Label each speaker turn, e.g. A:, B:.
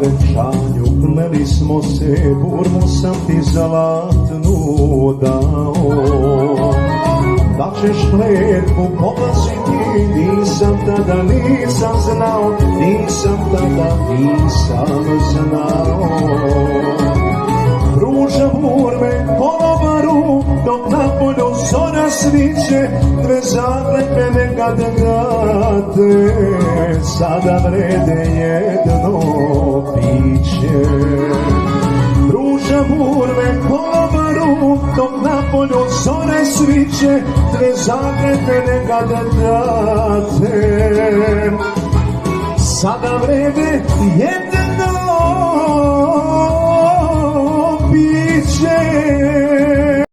A: venčanju kleli smo se, burmu sam ti zlatnu dao. Da ćeš kletvu pogaziti, nisam tada, nisam znao, nisam tada, nisam znao. Pruža burme kolobaru, dok na polju zora sviće, dve zakletve nekad grade, sada vrede jedno piće. Pruža burme kolobaru, dok na polju zora sviće, dve zakletve nekad grade, sada vrede jedno